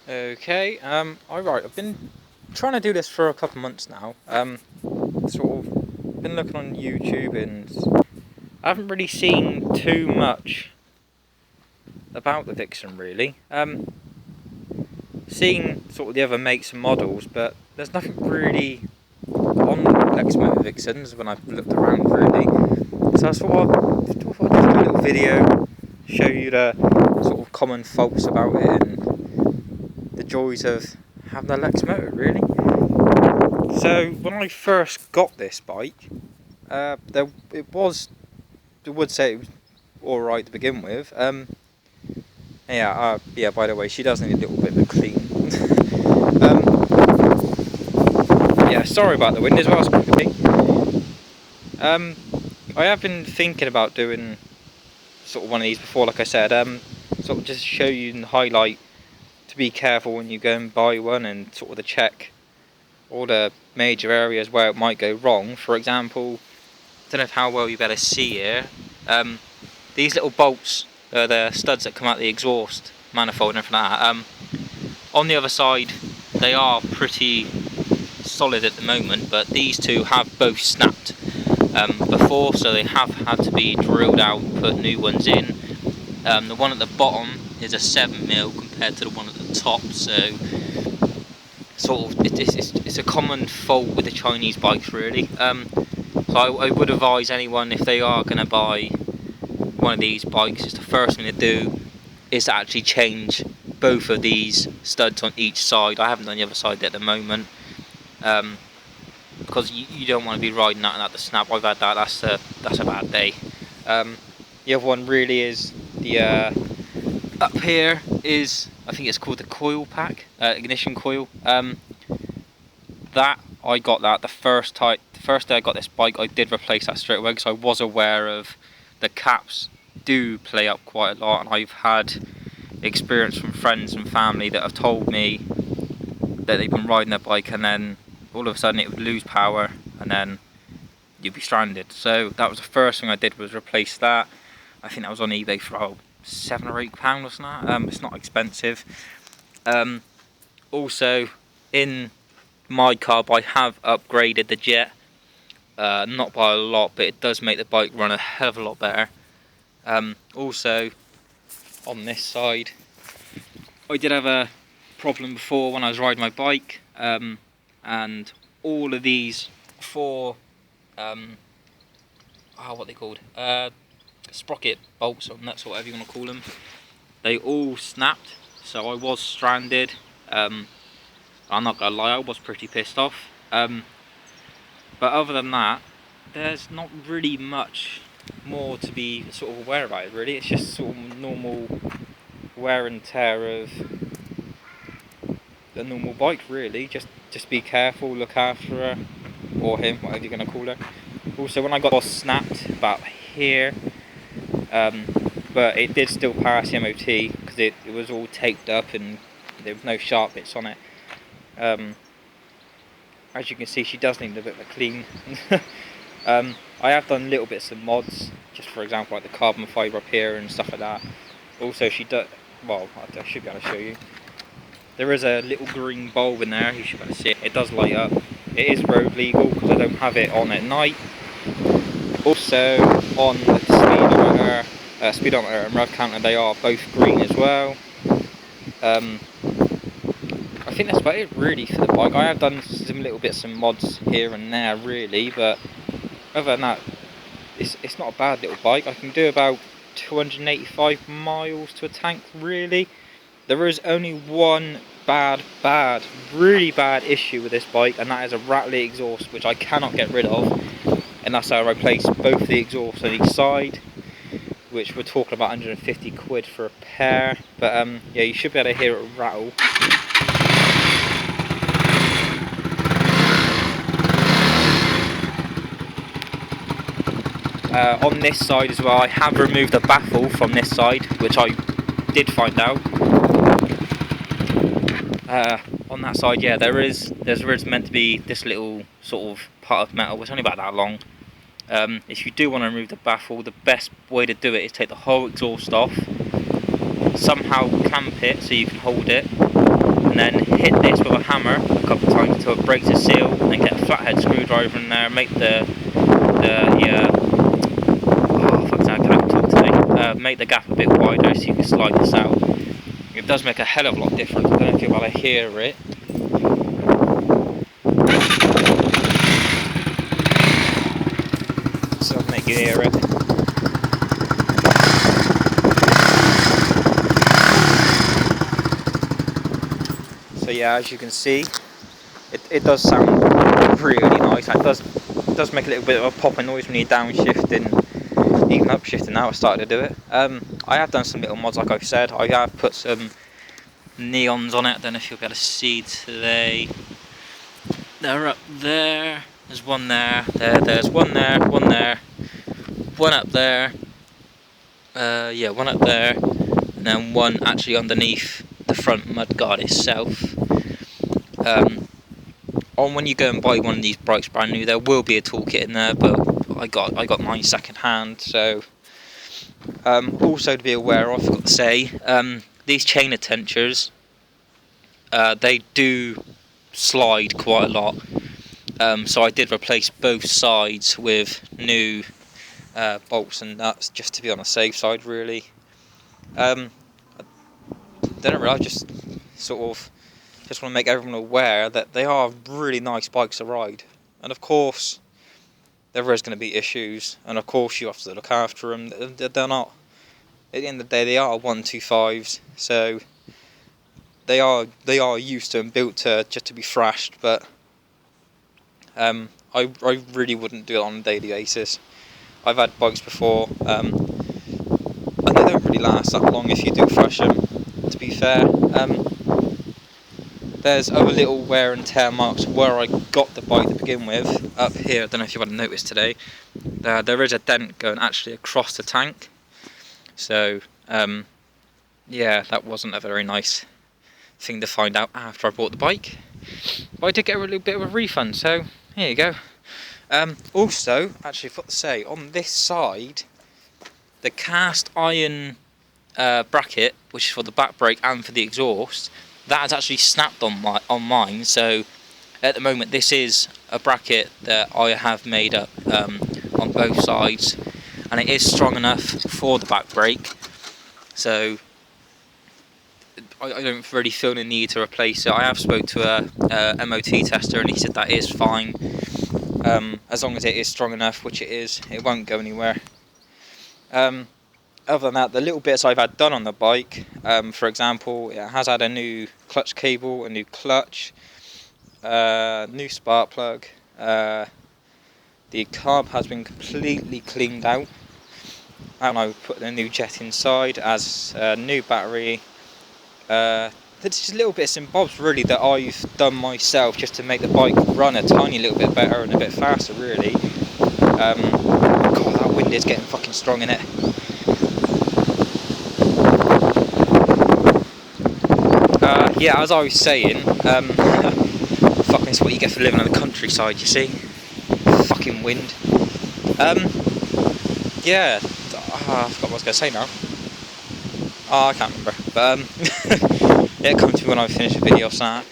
Okay, alright, I've been trying to do this for a couple months now. Sort of been looking on YouTube and I haven't really seen too much about the Vixen really. Seen sort of the other makes and models, but there's nothing really on Lexmotor Vixens when I've looked around really. So I thought I'd just do a little video, show you the sort of common faults about it and the joys of having a Lexmotor really. So when I first got this bike, I would say it was alright to begin with. Yeah, by the way, she does need a little bit of a clean. Yeah, sorry about the wind as well, it's I have been thinking about doing sort of one of these before, like I said, sort of just show you and highlight to be careful when you go and buy one and sort of to check all the major areas where it might go wrong. For example, I don't know how well you better see here. These little bolts are the studs that come out the exhaust manifold and everything like that. On the other side, they are pretty solid at the moment, but these two have both snapped before, so they have had to be drilled out and put new ones in. The one at the bottom is a 7mm compared to the one at the top, so sort of it's a common fault with the Chinese bikes really. So I would advise anyone, if they are going to buy one of these bikes, is the first thing to do is to actually change both of these studs on each side. I haven't done the other side at the moment, because you don't want to be riding that and at the snap. I've had that. That's a bad day. The other one really is the up here is, I think it's called the coil pack, ignition coil. That I got that the first day I got this bike. I did replace that straight away because I was aware of the caps do play up quite a lot, and I've had experience from friends and family that have told me that they've been riding their bike and then all of a sudden it would lose power and then you'd be stranded. So that was the first thing I did, was replace that. I think that was on eBay for about £7 or £8 or something. It's not expensive. Also, in my carb I have upgraded the jet, not by a lot, but it does make the bike run a hell of a lot better. Also, on this side, I did have a problem before when I was riding my bike, and all of these four, what they called, sprocket bolts or nuts or whatever you want to call them, they all snapped, so I was stranded. I'm not gonna lie, I was pretty pissed off. But other than that, there's not really much more to be sort of aware about it really. It's just sort of normal wear and tear of a normal bike really. Just be careful, look after her, or him, whatever you're going to call her. Also, when I got snapped about here, but it did still pass the MOT because it was all taped up and there was no sharp bits on it. As you can see, she does need a bit of a clean. I have done little bits of mods, just for example like the carbon fibre up here and stuff like that. Also she does, well, I should be able to show you. There is a little green bulb in there, you should be able to see it. It does light up. It is road legal because I don't have it on at night. Also on the speedometer and rev counter, they are both green as well. I think that's about it really for the bike. I have done some little bits and mods here and there really, but other than that, it's not a bad little bike. I can do about 285 miles to a tank really. There is only one really bad issue with this bike, and that is a rattly exhaust which I cannot get rid of, and that's how I replace both the exhausts on each side, which we're talking about 150 quid for a pair. But yeah, you should be able to hear it rattle. On this side as well, I have removed the baffle from this side, which I did find out. On that side, yeah, there's meant to be this little sort of part of metal, it's only about that long. If you do want to remove the baffle, the best way to do it is take the whole exhaust off, somehow clamp it so you can hold it, and then hit this with a hammer a couple of times until it breaks the seal, and then get a flathead screwdriver in there, make the make the gap a bit wider so you can slide this out. It does make a hell of a lot of difference. I don't know if you're able to hear it. So I'll make you hear it. So yeah, as you can see, it does sound really nice. It does make a little bit of a popping noise when you're downshifting. Even upshifting now, I started to do it. I have done some little mods, like I've said. I have put some neons on it. I don't know if you'll be able to see today. They're up there. There's one there. There's one there. One there. One up there. Yeah, one up there. And then one actually underneath the front mudguard itself. On when you go and buy one of these bikes brand new, there will be a toolkit in there, but I got mine second hand. So also to be aware of, I forgot to say, these chain attachers, they do slide quite a lot. So I did replace both sides with new bolts and nuts, just to be on the safe side, really. I don't really, I just want to make everyone aware that they are really nice bikes to ride, and of course there is going to be issues, and of course you have to look after them. They're not, at the end of the day, they are 125s, so they are used to and built to just to be thrashed, but I really wouldn't do it on a daily basis. I've had bikes before, and they don't really last that long if you do thrash them, to be fair. There's other little wear and tear marks where I got the bike to begin with. Up here, I don't know if you want to notice today, there is a dent going actually across the tank. So, yeah, that wasn't a very nice thing to find out after I bought the bike. But I did get a little bit of a refund, so here you go. Also, actually, I forgot to say, on this side, the cast iron bracket, which is for the back brake and for the exhaust, that has actually snapped on mine. So at the moment, this is a bracket that I have made up on both sides, and it is strong enough for the back brake. So I don't really feel the need to replace it. I have spoke to a MOT tester, and he said that is fine, as long as it is strong enough, which it is. It won't go anywhere. Other than that, the little bits I've had done on the bike, for example, it has had a new clutch cable, a new clutch, new spark plug, the carb has been completely cleaned out, and I put the new jet inside, as a new battery. There's just little bits and bobs really that I've done myself just to make the bike run a tiny little bit better and a bit faster, really. God, that wind is getting fucking strong in it. Yeah, as I was saying, fucking it's what you get for living on the countryside, you see. Fucking wind. Yeah, I forgot what I was going to say now. Oh, I can't remember, but it'll come to me when I finish the video, so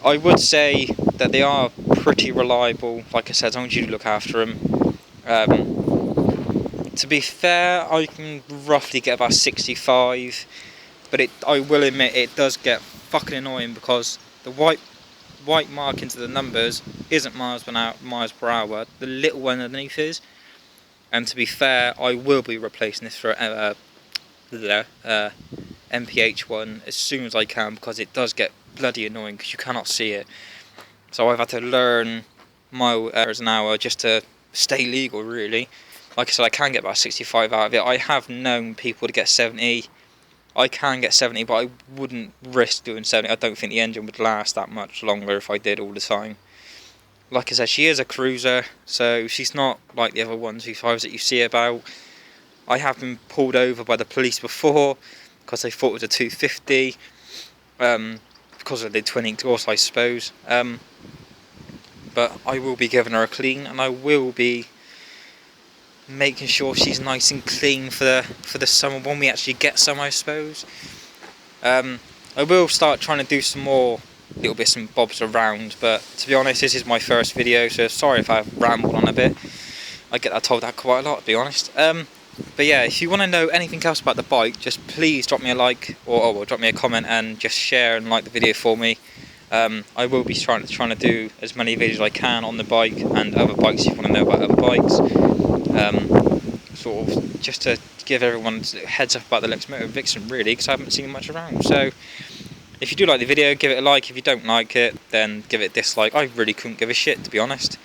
I would say that they are pretty reliable, like I said, as long as you look after them. To be fair, I can roughly get about 65, but I will admit it does get fucking annoying because the white markings of the numbers isn't miles per hour, the little one underneath is. And to be fair, I will be replacing this for MPH one as soon as I can, because it does get bloody annoying because you cannot see it. So I've had to learn miles an hour just to stay legal, really. Like I said, I can get about 65 out of it. I have known people to get 70. I can get 70, but I wouldn't risk doing 70. I don't think the engine would last that much longer if I did all the time. Like I said, she is a cruiser, so she's not like the other 125s that you see about. I have been pulled over by the police before because they thought it was a 250, because of the twin exhaust, I suppose. But I will be giving her a clean, and I will be making sure she's nice and clean for the summer when we actually get some, I suppose. I will start trying to do some more little bits and bobs around, but to be honest, this is my first video, so sorry if I've rambled on a bit. I get told that quite a lot, to be honest. But yeah, if you want to know anything else about the bike, just please drop me a like, or drop me a comment and just share and like the video for me. I will be trying to do as many videos as I can on the bike and other bikes if you want to know about other bikes. Sort of just to give everyone a heads up about the Lex Moto Vixen, really, because I haven't seen much around. So if you do like the video, give it a like. If you don't like it, then give it a dislike. I really couldn't give a shit, to be honest.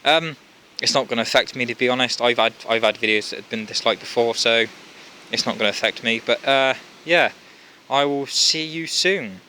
It's not going to affect me, to be honest. I've had videos that have been disliked before, so it's not going to affect me. But yeah, I will see you soon.